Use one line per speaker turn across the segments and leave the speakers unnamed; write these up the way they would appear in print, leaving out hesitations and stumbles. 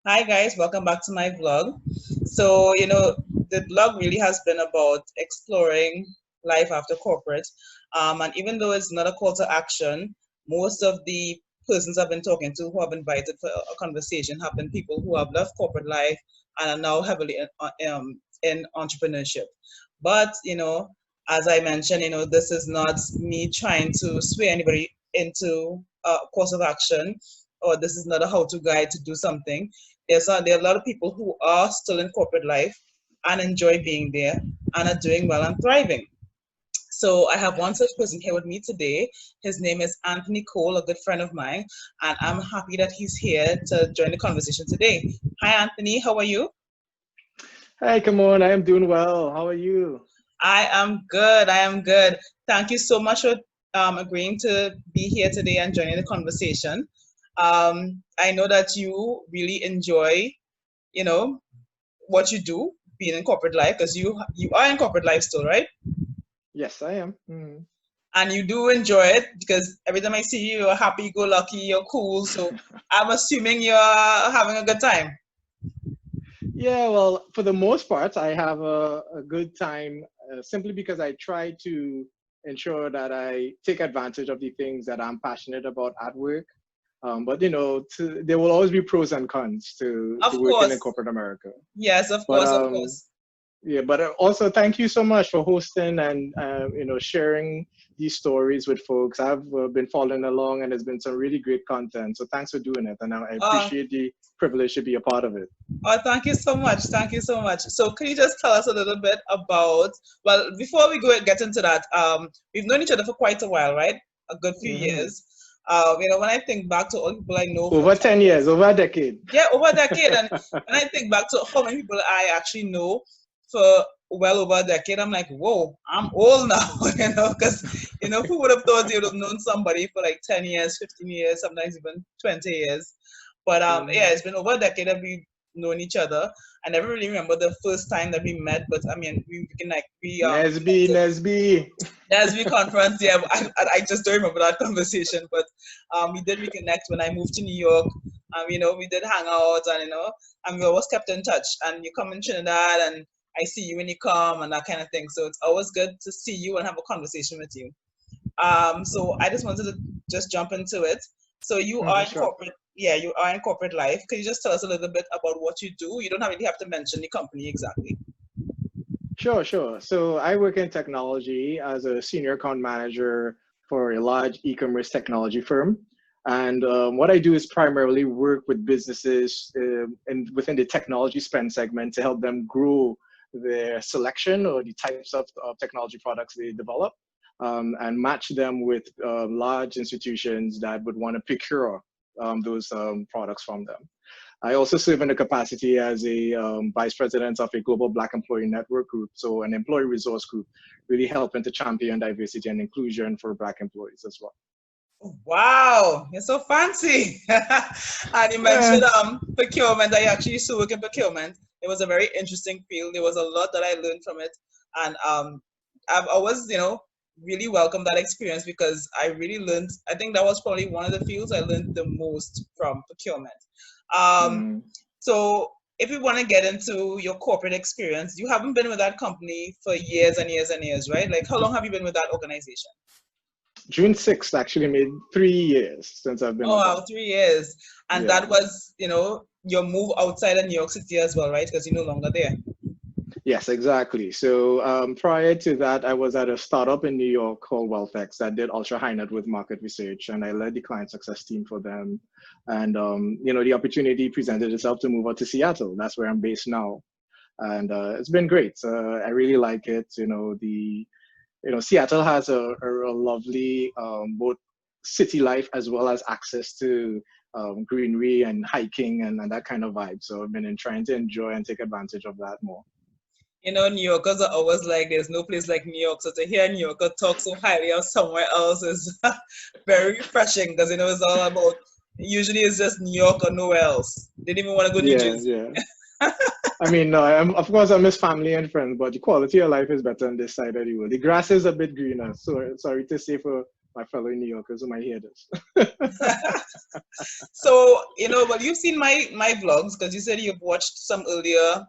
Hi guys, welcome back to my vlog. The vlog really has been about exploring life after corporate. And even though it's not a call to action, most of the persons I've been talking to who have invited for a conversation have been people who have left corporate life and are now heavily in entrepreneurship. But, as I mentioned, this is not me trying to sway anybody into a course of action, or this is not a how-to guide to do something. There are a lot of people who are still in corporate life and enjoy being there and are doing well and thriving. So I have one such person here with me today. His name is Anthony Cole, a good friend of mine, and I'm happy that he's here to join the conversation today. Hi, Anthony. How are you?
Hey, come on. I am doing well. How are you?
I am good. I am good. Thank you so much for agreeing to be here today and joining the conversation. I know that you really enjoy, you know, what you do being in corporate life, because you are in corporate life still, right?
Yes, I am.
And you do enjoy it because every time I see you, you're happy go lucky, you're cool. So I'm assuming you're having a good time.
Yeah, well, for the most part, I have a good time simply because I try to ensure that I take advantage of the things that I'm passionate about at work. But there will always be pros and cons to
Of
working in
course.
corporate America.
Yes, of
But
course, of course.
Yeah, but also thank you so much for hosting and sharing these stories with folks. I've been following along, and there's been some really great content. So thanks for doing it, and I
Uh,
appreciate the privilege to be a part of it.
thank you so much. Thank you so much. So can you just tell us a little bit about, well, before we get into that, we've known each other for quite a while, right? A good few
Hmm.
years. When I think back to all the people I know for
Over
10
10 years,
years,
over a decade.
yeah, over a decade. And when I think back to how many people I actually know for well over a decade, I'm like, whoa, I'm old now, because, who would have thought you would have known somebody for like 10 years, 15 years, sometimes even 20 years. But yeah,
Hmm.
it's been over a decade that we've known each other. I never really remember the first time that we met, but I mean, we can like, we
Nesby,
connected
Nesby.
as we conference. Yeah, I just don't remember that conversation, but we did reconnect when I moved to New York. We did hang out, and and we always kept in touch. And you come in Trinidad, and I see you when you come, and that kind of thing. So it's always good to see you and have a conversation with you. So I just wanted to just jump into it. So you are in
Sure.
corporate, yeah, you are in corporate life. Could you just tell us a little bit about what you do? You don't really have to mention the company exactly.
Sure, sure. So I work in technology as a senior account manager for a large e-commerce technology firm. And what I do is primarily work with businesses and within the technology spend segment to help them grow their selection or the types of technology products they develop, and match them with large institutions that would want to procure those products from them. I also serve in the capacity as a vice president of a global Black employee network group, so an employee resource group, really helping to champion diversity and inclusion for Black employees as well.
Wow, you're so fancy. And you
Yeah.
mentioned procurement. I actually used to work in procurement. It was a very interesting field. There was a lot that I learned from it. And I've always, really welcomed that experience because I really learned, I think that was probably one of the fields I learned the most from procurement. Um,
Mm.
so if we want to get into your corporate experience, you haven't been with that company for years and years and years, right? Like how long have you been with that organization?
June 6th actually made 3 years since I've been
Oh,
with them.
wow, 3 years. And
Yeah.
that was, your move outside of New York City as well, right? Because you're no longer there.
Yes, exactly. So prior to that, I was at a startup in New York called WealthX that did ultra high net worth market research, and I led the client success team for them. And the opportunity presented itself to move out to Seattle. That's where I'm based now, and it's been great. I really like it. Seattle has a lovely both city life as well as access to greenery and hiking and that kind of vibe. So I've been trying to enjoy and take advantage of that more.
New Yorkers are always like, there's no place like New York. So to hear New Yorker talk so highly of somewhere else is very refreshing because, it's all about, usually it's just New York or nowhere else. They didn't even want to go to New
Yeah,
Jersey.
yeah. I mean, no, of course I miss family and friends, but the quality of life is better on this side of the world. The grass is a bit greener. So sorry to say for my fellow New Yorkers who might hear this.
So, well, you've seen my vlogs because you said you've watched some earlier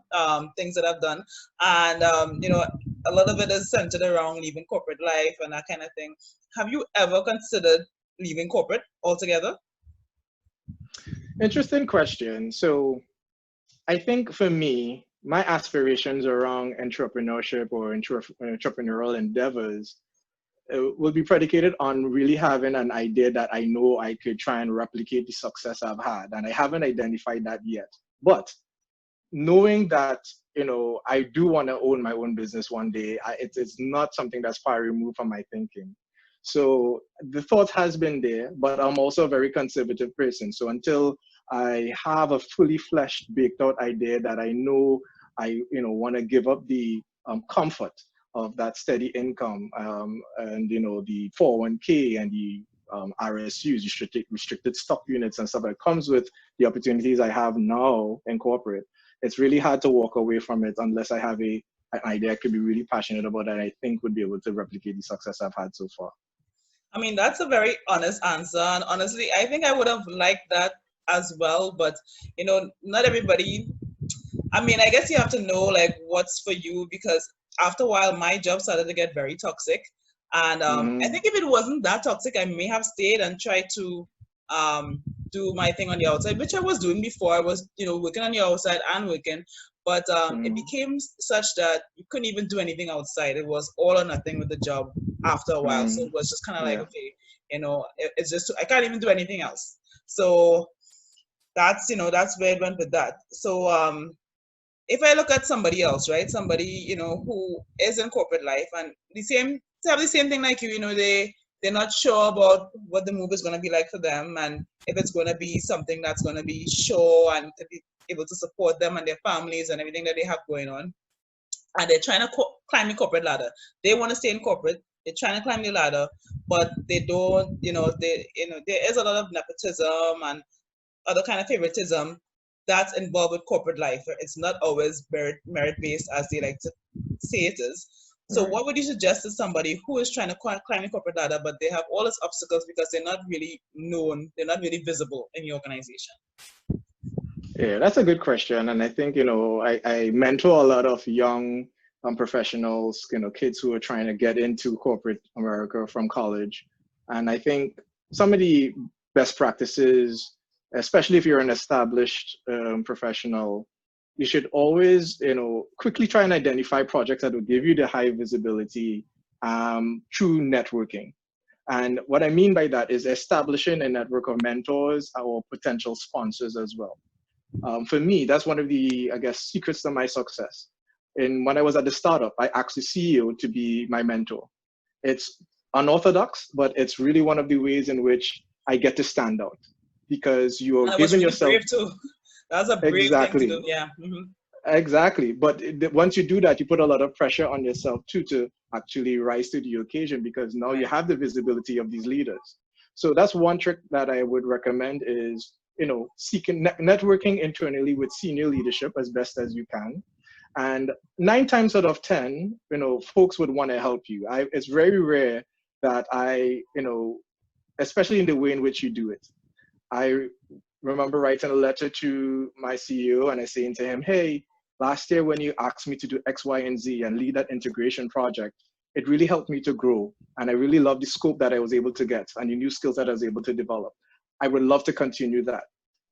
things that I've done, and a lot of it is centered around leaving corporate life and that kind of thing. Have you ever considered leaving corporate altogether?
Interesting question. So I think for me, my aspirations around entrepreneurship or entrepreneurial endeavors will be predicated on really having an idea that I know I could try and replicate the success I've had. And I haven't identified that yet. But knowing that, I do want to own my own business one day, it's not something that's far removed from my thinking. So the thought has been there, but I'm also a very conservative person. So until I have a fully fleshed, baked out idea that I know I, want to give up the comfort of that steady income, and the 401k and the RSUs, restricted stock units and stuff that comes with the opportunities I have now in corporate. It's really hard to walk away from it unless I have an idea I could be really passionate about that I think would be able to replicate the success I've had so far.
I mean, that's a very honest answer, and honestly, I think I would have liked that as well. But not everybody. I mean, I guess you have to know like what's for you, because after a while, my job started to get very toxic, and I
Mm-hmm.
think if it wasn't that toxic, I may have stayed and tried to um, do my thing on the outside, which I was doing before. I was, working on the outside and working, but it
Mm-hmm.
became such that you couldn't even do anything outside. It was all or nothing with the job after a while. So
Mm-hmm.
it was just kind of like,
Yeah.
okay, it's just I can't even do anything else. So that's where it went with that. So if I look at somebody else, right, somebody who is in corporate life and they have the same thing like you, they're not sure about what the move is going to be like for them, and if it's going to be something that's going to be sure and to be able to support them and their families and everything that they have going on, and they're trying to climb the corporate ladder. They want to stay in corporate. They're trying to climb the ladder, but they don't. There is a lot of nepotism and other kind of favoritism that's involved with corporate life. It's not always merit based as they like to say it is. So,
Right.
what would you suggest to somebody who is trying to climb the corporate ladder, but they have all these obstacles because they're not really known, they're not really visible in the organization?
Yeah, that's a good question. And I think, I mentor a lot of young professionals, kids who are trying to get into corporate America from college. And I think some of the best practices, especially if you're an established professional, you should always, quickly try and identify projects that will give you the high visibility through networking. And what I mean by that is establishing a network of mentors or potential sponsors as well. For me, that's one of the, I guess, secrets to my success. And when I was at the startup, I asked the CEO to be my mentor. It's unorthodox, but it's really one of the ways in which I get to stand out because you're
And it was
giving
really
yourself
brave too. That's a brave thing to do.
exactly,
Yeah. Hmm.
exactly. But once you do that, you put a lot of pressure on yourself too to actually rise to the occasion because now you
Right.
have the visibility of these leaders. So that's one trick that I would recommend is seeking networking internally with senior leadership as best as you can. And 9 times out of 10, folks would want to help you. It's very rare that especially in the way in which you do it. I remember writing a letter to my CEO and I saying to him, hey, last year when you asked me to do X, Y, and Z and lead that integration project, it really helped me to grow. And I really love the scope that I was able to get and the new skills that I was able to develop. I would love to continue that.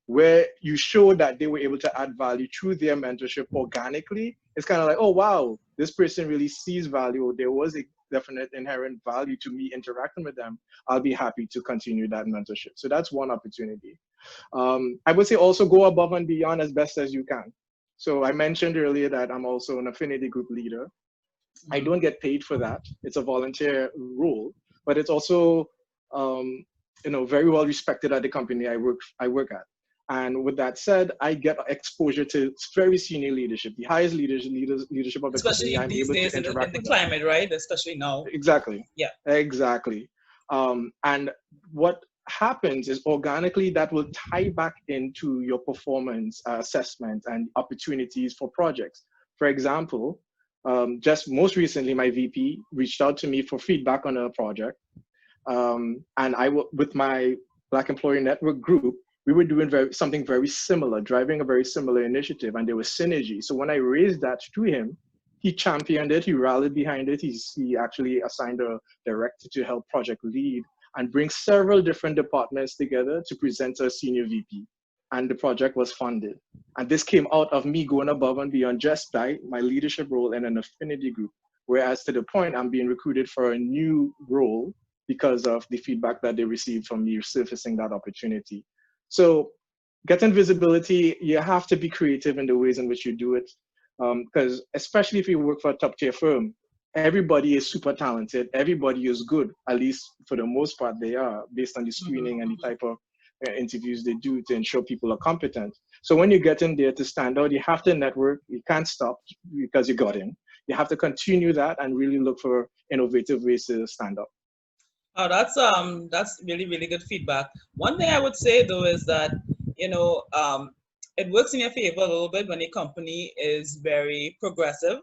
Where you show that they were able to add value through their mentorship organically, it's kind of like, oh, wow, this person really sees value. There was a definite inherent value to me interacting with them. I'll be happy to continue that mentorship. So that's one opportunity. I would say also go above and beyond as best as you can. So I mentioned earlier that I'm also an affinity group leader. I
Hmm.
don't get paid for that. It's a volunteer role, but it's also very well respected at the company I work at. And with that said, I get exposure to very senior leadership, the highest leadership of the company.
Especially
I'm
these
able to
days in
interact
the
with them.
climate, right? Especially now.
Exactly.
Yeah.
Exactly. And what happens is organically that will tie back into your performance assessment and opportunities for projects. For example, just most recently, my VP reached out to me for feedback on a project. And with my Black Employer Network group, we were doing something very similar, driving a very similar initiative, and there was synergy. So when I raised that to him, he championed it, he rallied behind it. He actually assigned a director to help project lead and bring several different departments together to present to a senior VP. And the project was funded. And this came out of me going above and beyond just by my leadership role in an affinity group. Whereas to the point, I'm being recruited for a new role because of the feedback that they received from me surfacing that opportunity. So getting visibility, you have to be creative in the ways in which you do it. Because especially if you work for a top tier firm, everybody is super talented. Everybody is good, at least for the most part they are, based on the screening and the type of interviews they do to ensure people are competent. So when you get in there to stand out, you have to network. You can't stop because you got in. You have to continue that and really look for innovative ways to stand up.
Oh, that's really really good feedback. One thing I would say though is that you know it works in your favor a little bit when a company is very progressive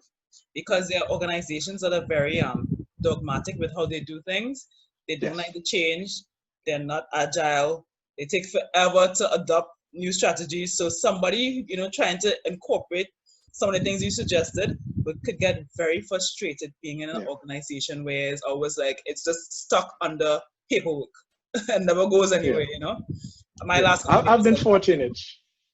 because there are organizations that are very dogmatic with how they do things. They don't
Yes.
like to change. They're not agile. They take forever to adopt new strategies. So somebody trying to incorporate some of the things you suggested, but could get very frustrated being in an
Yeah.
organization where it's always like it's just stuck under paperwork and never goes
Yeah.
anywhere. My
Yeah.
last company
I've
was
been
like that too.
fortunate.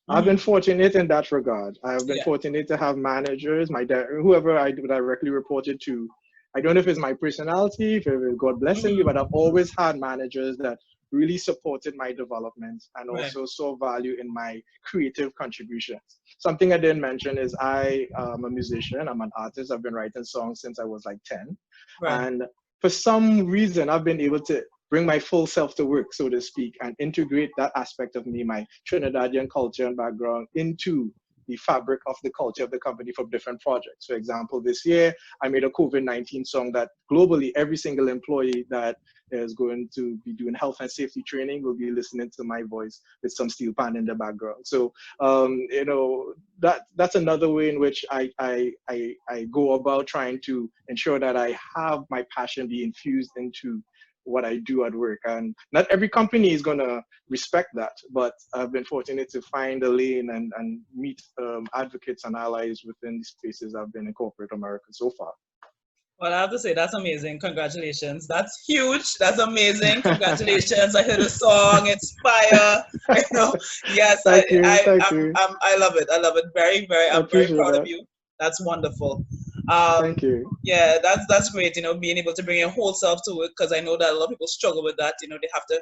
I've been
Hmm.
fortunate in that regard. I've been
Yeah.
fortunate to have managers, whoever I directly reported to. I don't know if it's my personality, if it's God blessing me,
Hmm.
but I've always had managers that really supported my development and
Right.
also saw value in my creative contributions. Something I didn't mention is I am a musician. I'm an artist. I've been writing songs since I was like 10.
Right.
And for some reason, I've been able to bring my full self to work, so to speak, and integrate that aspect of me, my Trinidadian culture and background, into the fabric of the culture of the company for different projects. For example, this year, I made a COVID-19 song that globally every single employee that is going to be doing health and safety training will be listening to my voice with some steel pan in the background. So, that's another way in which I go about trying to ensure that I have my passion be infused into what I do at work. And not every company is going to respect that, but I've been fortunate to find a lane and meet advocates and allies within the spaces I've been in corporate America so far.
Well, I have to say that's amazing. Congratulations. That's huge. That's amazing. Congratulations. I heard a song. It's fire. Yes,
Thank you, thank you.
I love it. I love it. Very, very.
I
I'm very
appreciate
proud of
that.
you. That's wonderful.
Thank you.
Yeah, that's great. Being able to bring your whole self to it because I know that a lot of people struggle with that. They have to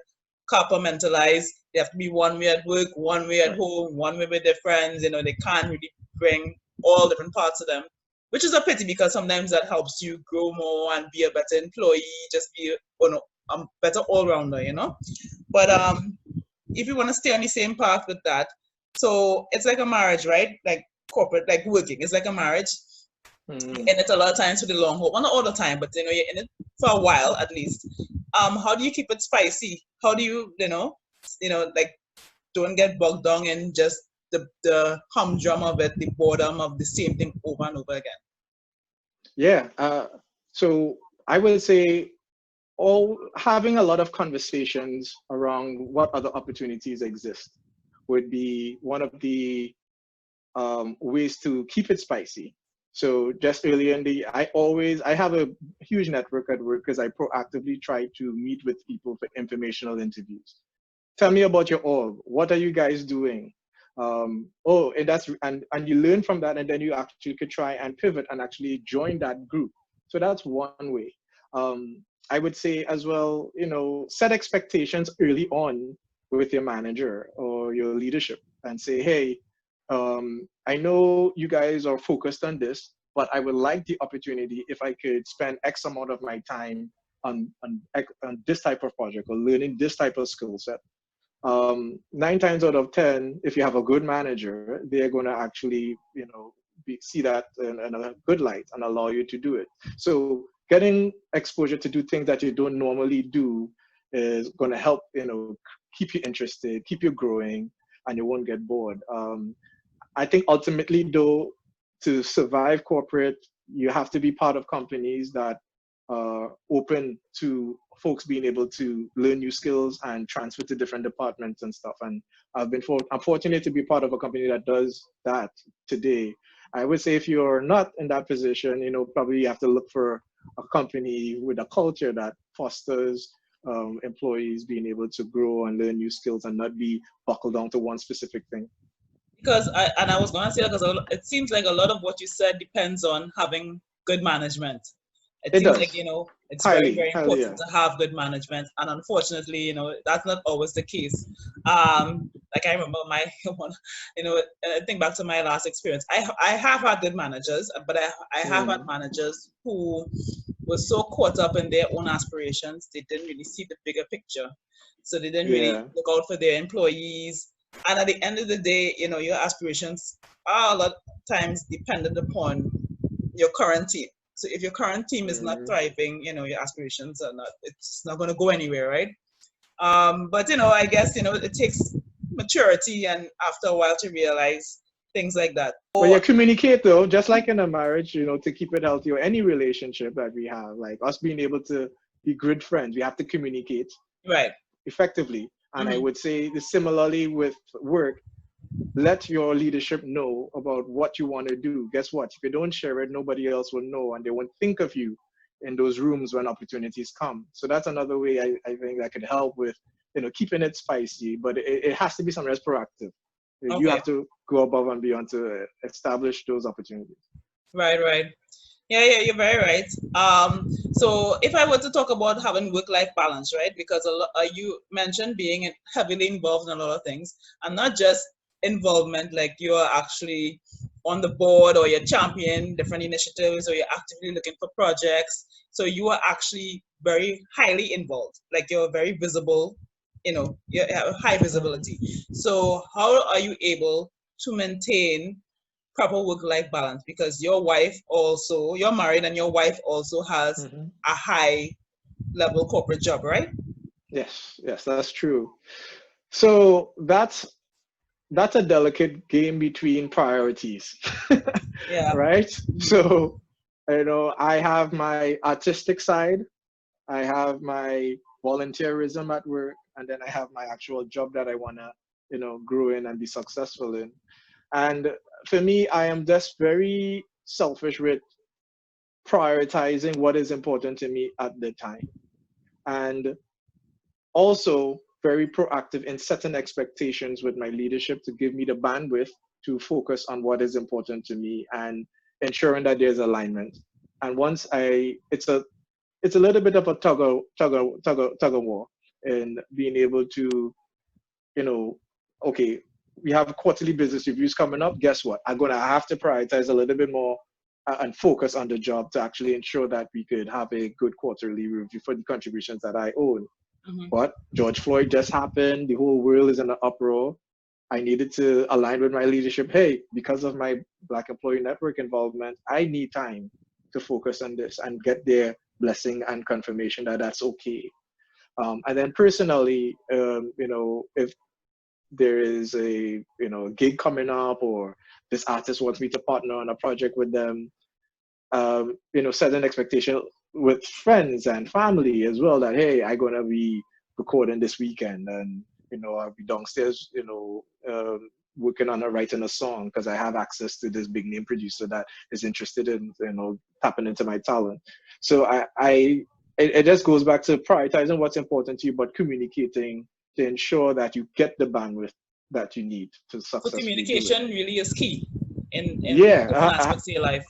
compartmentalize. They have to be one way at work, one way at
Right.
home, one way with their friends. They can't really bring all different parts of them, which is a pity because sometimes that helps you grow more and be a better employee, just be a better all rounder. But
Yes.
if you want to stay on the same path with that, so it's like a marriage, right? Like corporate, like working, it's like a marriage.
Mm.
And it's a lot of times for the long haul. Well, not all the time, but you're in it for a while at least. How do you keep it spicy? How do like don't get bogged down in just the humdrum of it, the boredom of the same thing over and over again?
Yeah. So I would say all having a lot of conversations around what other opportunities exist would be one of the ways to keep it spicy. So just earlier in the, I have a huge network at work because I proactively try to meet with people for informational interviews. Tell me about your org. What are you guys doing? And you learn from that, and then you actually could try and pivot and actually join that group. So that's one way. I would say as well, set expectations early on with your manager or your leadership and say, hey, I know you guys are focused on this, but I would like the opportunity if I could spend X amount of my time on this type of project or learning this type of skill set. 9 times out of 10, if you have a good manager, they're going to actually, see that in a good light and allow you to do it. So getting exposure to do things that you don't normally do is going to help, keep you interested, keep you growing, and you won't get bored. I think ultimately, though, to survive corporate, you have to be part of companies that are open to folks being able to learn new skills and transfer to different departments and stuff. And I'm fortunate to be part of a company that does that today. I would say if you're not in that position, probably you have to look for a company with a culture that fosters employees being able to grow and learn new skills and not be buckled down to one specific thing.
Because I was going to say that because it seems like a lot of what you said depends on having good management. It
It
seems like,
does.
it's very,
Highly,
very
highly,
important
yeah.
to have good management. And unfortunately, that's not always the case. Like I remember my one, I think back to my last experience. I have had good managers, but I have had
Mm.
managers who were so caught up in their own aspirations, they didn't really see the bigger picture. So they didn't really
Yeah.
look out for their employees. And at the end of the day, your aspirations are a lot of times dependent upon your current team. So if your current team is not
Mm.
thriving, your aspirations are not, it's not going to go anywhere, right? But I guess, it takes maturity and after a while to realize things like that.
But
So,
yeah, communicate though, just like in a marriage, to keep it healthy or any relationship that we have, like us being able to be good friends, we have to communicate
right.
effectively. And I
Mm-hmm.
would say similarly with work, let your leadership know about what you want to do. Guess what? If you don't share it, nobody else will know and they won't think of you in those rooms when opportunities come. So that's another way I think that could help with, keeping it spicy, but it has to be something that's proactive. You
Okay.
have to go above and beyond to establish those opportunities.
Right, right. Yeah, you're very right. So if I were to talk about having work-life balance, right? Because you mentioned being heavily involved in a lot of things, and not just involvement, like you're actually on the board or you're championing different initiatives or you're actively looking for projects. So you are actually very highly involved, like you're very visible, you have high
Mm.
visibility. So how are you able to maintain proper work-life balance, because you're married and your wife also has
Hmm.
a high level corporate job, right?
Yes, yes, that's true. So that's a delicate game between priorities,
Yeah.
right?
Mhm.
So, I have my artistic side, I have my volunteerism at work, and then I have my actual job that I want to, grow in and be successful in. And for me, I am just very selfish with prioritizing what is important to me at the time. And also very proactive in setting expectations with my leadership to give me the bandwidth to focus on what is important to me and ensuring that there's alignment. And once it's a little bit of a tug of war in being able to, you know, okay, we have quarterly business reviews coming up. Guess what? I'm gonna have to prioritize a little bit more and focus on the job to actually ensure that we could have a good quarterly review for the contributions that I own.
Mhm.
But George Floyd just happened. The whole world is in an uproar. I needed to align with my leadership. Hey, because of my Black Employee Network involvement, I need time to focus on this and get their blessing and confirmation that that's okay. And then personally, if there is a gig coming up or this artist wants me to partner on a project with them, set an expectation with friends and family as well that hey, I'm gonna be recording this weekend and I'll be downstairs, working on writing a song because I have access to this big name producer that is interested in tapping into my talent. So it just goes back to prioritizing what's important to you, but communicating to ensure that you get the bandwidth that you need to
So
successfully deliver.
communication really is key in different
Yeah,
aspects of your life.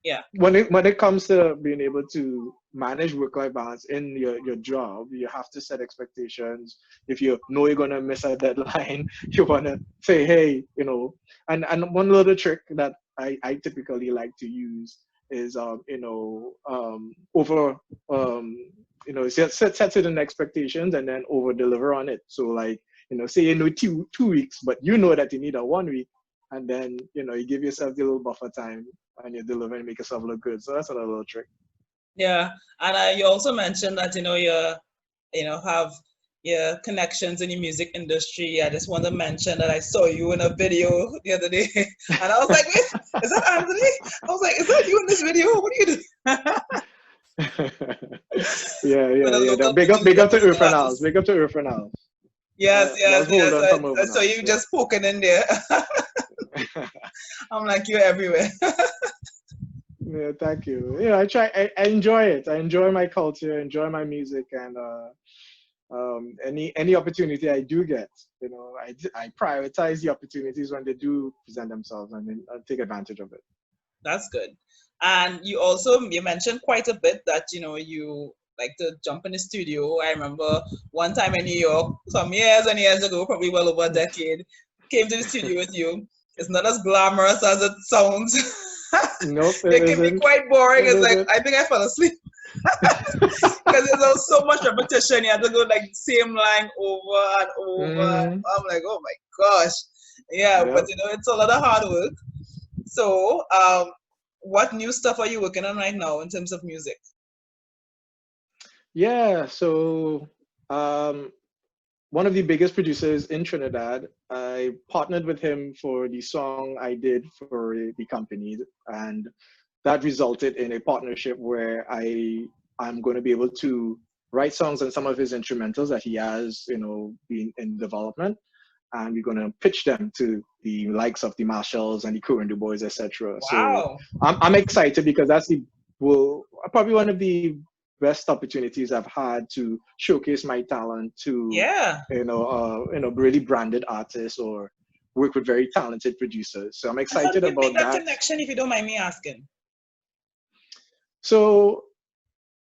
Yeah.
when it comes to being able to manage work-life balance in your job, you have to set expectations. If you know you're gonna miss a deadline, you wanna say, hey, and one little trick that I typically like to use is over set certain expectations and then over deliver on it. So like, say 2 weeks, but you know that you need a 1 week, and then you give yourself the little buffer time and you deliver and make yourself look good. So that's another little trick.
Yeah. And you also mentioned that have your connections in the music industry. I just want to mention that I saw you in a video the other day, and I was like, "Wait, is that Anthony?" I was like, "Is that you in this video? What are you doing?"
Yeah,
With
yeah,
a
yeah.
local
Big
producer,
up to
musical
Irfan House.
artist.
Big up to Irfan House.
Yes,
That
yes,
was hold
yes.
on from
I
Irfan
saw
House.
you
Yeah.
just poking in there. I'm like, you're everywhere.
Yeah, thank you. Yeah, I try. I enjoy it. I enjoy my culture, enjoy my music, and any opportunity I do get, I prioritize the opportunities when they do present themselves, and then I take advantage of it.
That's good. And you mentioned quite a bit that you like to jump in the studio. I remember one time in New York, some years and years ago, probably well over a decade, came to the studio with you. It's not as glamorous as it sounds.
Nope, it
It can be
isn't.
quite boring.
It
It's like
isn't.
I think I fell asleep because there's so much repetition. You have to go like the same line over and over.
Hmm.
I'm like, oh my gosh, yeah. But
Yep.
it's a lot of hard work. So, what new stuff are you working on right now in terms of music?
Yeah. So, um, one of the biggest producers in Trinidad, I partnered with him for the song I did for the company, and that resulted in a partnership where I'm going to be able to write songs on some of his instrumentals that he has, been in development, and we're going to pitch them to the likes of the Marshalls and the Current Du Bois, etc. So
Wow.
I'm excited because that's the well probably one of the best opportunities I've had to showcase my talent to
Yeah.
really branded artists or work with very talented producers. So I'm
And how
excited
did you make
about
that
that.
connection, if you don't mind me asking?
So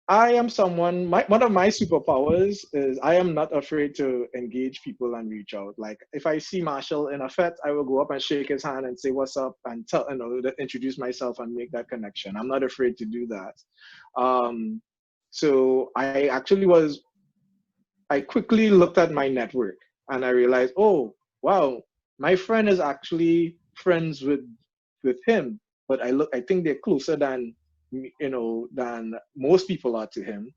I am someone, one of my superpowers is I am not afraid to engage people and reach out. Like if I see Marshall in a fete, I will go up and shake his hand and say, what's up? And introduce myself and make that connection. I'm not afraid to do that. Um, so I quickly looked at my network and I realized, oh, wow, my friend is actually friends with him, but I think they're closer than most people are to him.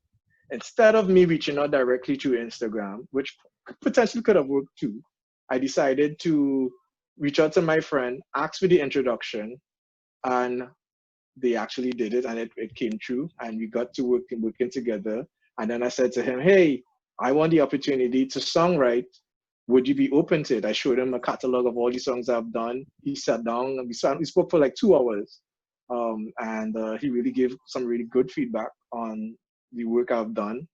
Instead of me reaching out directly to Instagram, which potentially could have worked too, I decided to reach out to my friend, ask for the introduction, and they actually did it, and it came true, and we got to working together. And then I said to him, hey, I want the opportunity to songwrite. Would you be open to it? I showed him a catalog of all the songs I've done. He sat down and we spoke for like 2 hours. And he really gave some really good feedback on the work I've done.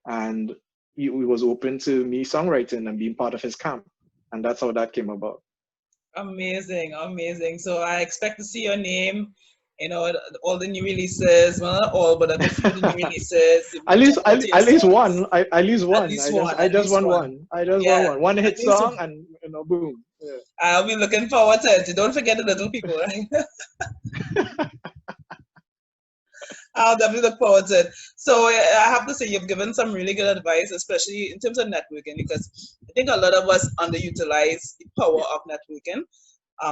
And he was open to me songwriting and being part of his camp. And that's how that came about.
Amazing, amazing. So I expect to see your name, all the new releases. Well, not all, but like a few of the new releases. If
at
you
least
jump onto your
at least
songs,
one. At least
at
one.
least one,
I
at
just
least
want
one.
one. I just want
Yeah,
one. One
at
hit
least
song
one.
and boom.
I'll be looking forward to it. Don't forget the little people, right?
Yeah.
I'll definitely look forward to it. So I have to say you've given some really good advice, especially in terms of networking, because I think a lot of us underutilize the power of networking.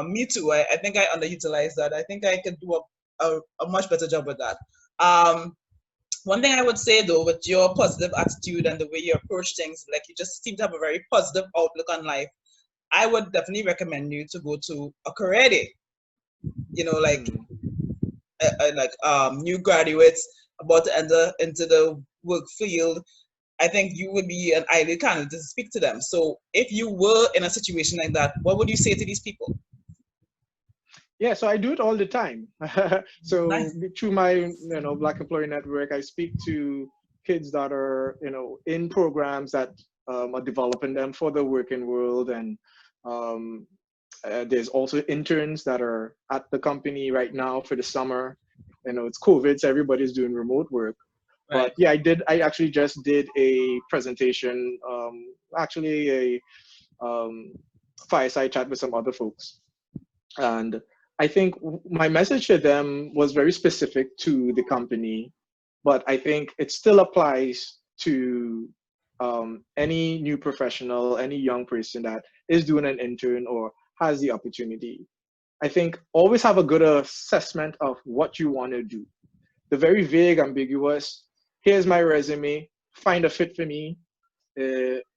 Me too. I think I underutilize that. I think I could do a much better job with that. Um, One thing I would say though, with your positive attitude and the way you approach things, like you just seem to have a very positive outlook on life. I would definitely recommend you to go to a career day. Like
Hmm.
new graduates about to enter into the work field. I think you would be an ideal candidate to speak to them. So if you were in a situation like that, what would you say to these people?
Yeah, so I do it all the time. So
Nice.
through my Black Employee Network, I speak to kids that are in programs that are developing them for the working world, and um, there's also interns that are at the company right now for the summer. It's COVID, so everybody's doing remote work.
Right.
But yeah, I actually just did a presentation, actually a um, fireside chat with some other folks, and I think my message to them was very specific to the company, but I think it still applies to any new professional, any young person that is doing an intern or has the opportunity. I think always have a good assessment of what you want to do. The very vague, ambiguous, here's my resume, find a fit for me,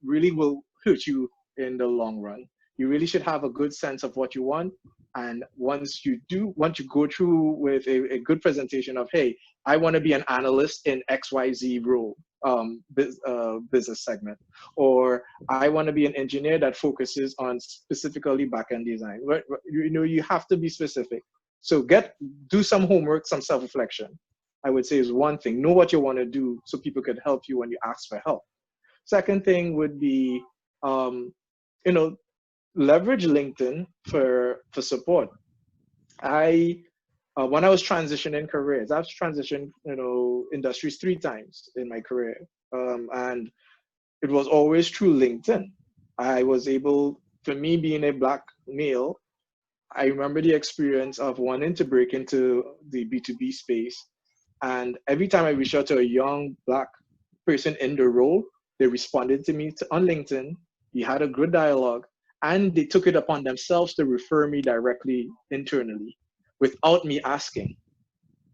really will hurt you in the long run. You really should have a good sense of what you want, And once you go through with a good presentation of, hey, I want to be an analyst in XYZ role, business segment, or I want to be an engineer that focuses on specifically backend design. You have to be specific. So do some homework, some self-reflection. I would say is one thing. Know what you want to do so people could help you when you ask for help. Second thing would be, um, you know, leverage LinkedIn for support. I When I was transitioning careers, I've transitioned, industries 3 times in my career, and it was always through LinkedIn. I was able, for me being a black male, I remember the experience of wanting to break into the B2B space, and every time I reached out to a young black person in the role, they responded to me on LinkedIn. We had a good dialogue, and they took it upon themselves to refer me directly internally without me asking.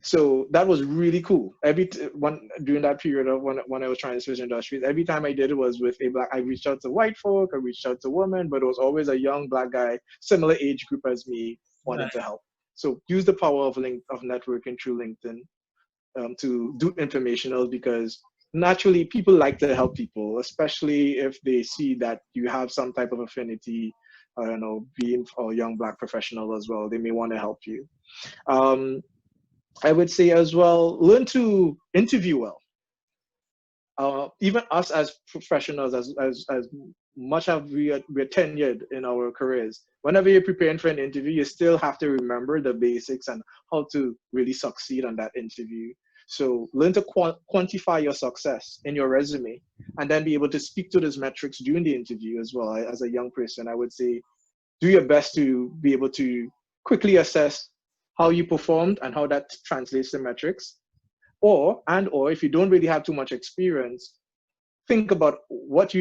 So that was really cool. One during that period of when I was trying to switch industries, every time I did it was with a black. I reached out to white folk, I reached out to women, but it was always a young black guy, similar age group as me, wanting
Right.
to help. So use the power of networking through LinkedIn, to do informational, because naturally people like to help people, especially if they see that you have some type of affinity. I don't know, being a young black professional as well, they may want to help you. Um, I would say as well, learn to interview well. Even us as professionals, as much as we're tenured in our careers, whenever you're preparing for an interview, you still have to remember the basics and how to really succeed on that interview. So learn to quantify your success in your resume, and then be able to speak to those metrics during the interview as well. As a young person, I would say do your best to be able to quickly assess how you performed and how that translates to metrics. Or if you don't really have too much experience, think about what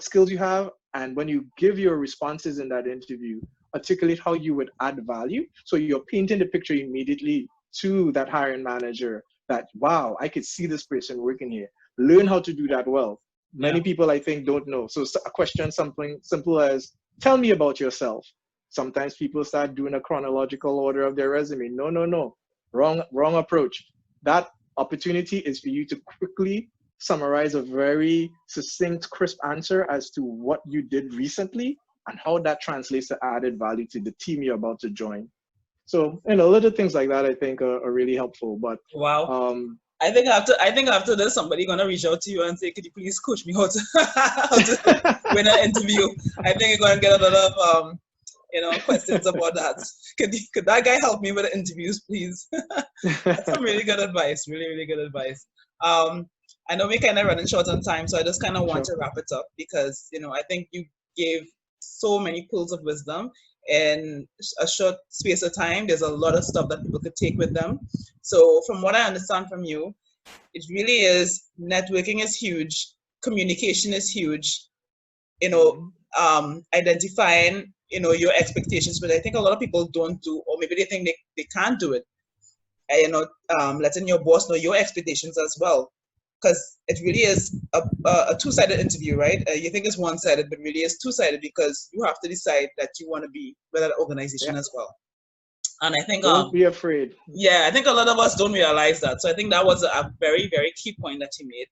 skills you have, and when you give your responses in that interview, articulate how you would add value, so you're painting the picture immediately to that hiring manager that, wow, I could see this person working here. Learn how to do that well.
Yeah.
Many people, I think, don't know. So a question something simple as, tell me about yourself. Sometimes people start doing a chronological order of their resume. No, no, no. Wrong approach. That opportunity is for you to quickly summarize a very succinct, crisp answer as to what you did recently and how that translates to added value to the team you're about to join. So, little things like that I think are really helpful. But
Wow.
um,
I think after this, somebody gonna reach out to you and say, "Could you please coach me how to how to win an interview?" I think you're gonna get a lot of questions about that. Could that guy help me with the interviews, please? That's some really good advice. Really, really good advice. Um, I know we're kind of running short on time, so I just kind of want
sure.
to wrap it up because I think you gave so many pearls of wisdom in a short space of time. There's a lot of stuff that people could take with them. So, from what I understand from you, it really is networking is huge, communication is huge. You know,
Mhm.
identifying your expectations, but I think a lot of people don't do, or maybe they think they can't do it. Letting your boss know your expectations as well, because it really is a two-sided interview, right? You think it's one-sided, but really it's two-sided because you have to decide that you want to be with that organization
Yeah.
as well. And I think
Don't be afraid.
yeah, I think a lot of us don't realize that. So I think that was a very, very key point that you made.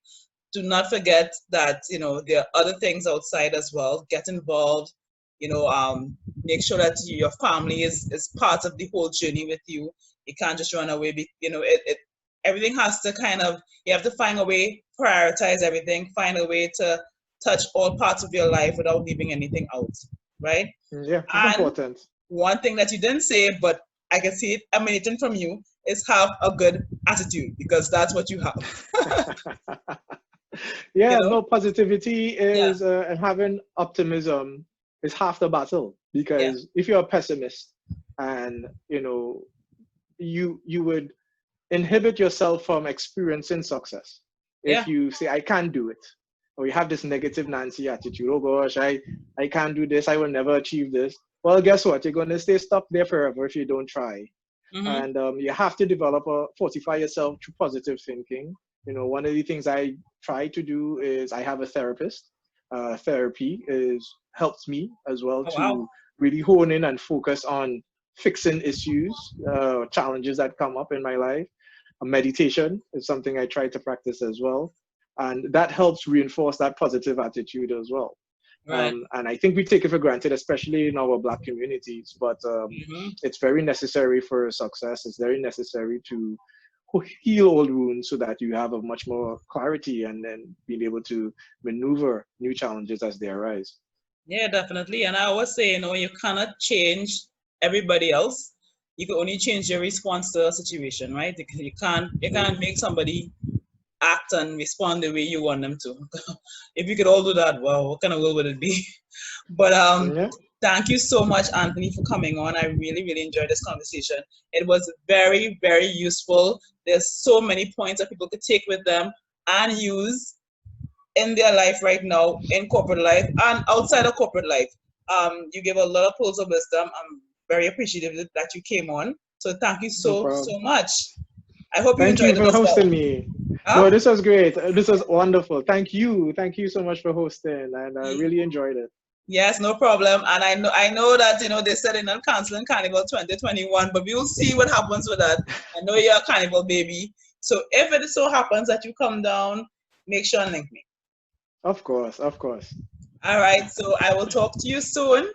Do not forget that there are other things outside as well. Get involved. You know, um, Make sure that your family is part of the whole journey with you. You can't just run away. Everything has to kind of, you have to find a way, prioritize everything, find a way to touch all parts of your life without leaving anything out, right?
Yeah, it's
And
important.
one thing that you didn't say, but I can see it emanating from you, is have a good attitude because that's what you have. you
Yeah,
know?
no, positivity
Yeah,
is, and having optimism is half the battle.
yeah,
Because if you're a pessimist, and you would inhibit yourself from experiencing success if
yeah.
you say, I can't do it, or you have this negative Nancy attitude. Oh gosh, I can't do this, I will never achieve this. Well, guess what, you're going to stay stuck there forever if you don't try.
Mm-hmm.
And you have to fortify yourself through positive thinking. One of the things I try to do is, I have a therapist. Therapy is helps me as well
Oh, wow.
to really hone in and focus on fixing issues, challenges that come up in my life. Meditation is something I try to practice as well. And that helps reinforce that positive attitude as well.
Right.
And I think we take it for granted, especially in our Black communities, but
Mm-hmm.
it's very necessary for success. It's very necessary to heal old wounds so that you have a much more clarity and then being able to maneuver new challenges as they arise.
Yeah, definitely. And I always say, you cannot change everybody else. You can only change your response to a situation, right? You can't make somebody act and respond the way you want them to. If you could all do that, wow, what kind of world would it be? But
Yeah,
thank you so much, Anthony, for coming on. I really, really enjoyed this conversation. It was very, very useful. There's so many points that people could take with them and use in their life right now, in corporate life and outside of corporate life. You gave a lot of pearls of wisdom. I'm very appreciative that you came on. So thank you
no
so,
problem.
so much. I hope you
Thank you
enjoyed it
for
as
hosting
well.
me. No,
Huh?
this was great. This was wonderful. Thank you. Thank you so much for hosting, and I really enjoyed it.
Yes, no problem. And I know that they said they're not canceling Carnival 2021, but we will see what happens with that. I know you're a Carnival baby. So if it so happens that you come down, make sure and link me.
Of course, of course.
All right. So I will talk to you soon.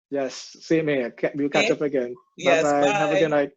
Yes, same here. We'll catch
Okay.
up again. Bye
Yes.
bye. Have a good
Bye.
night.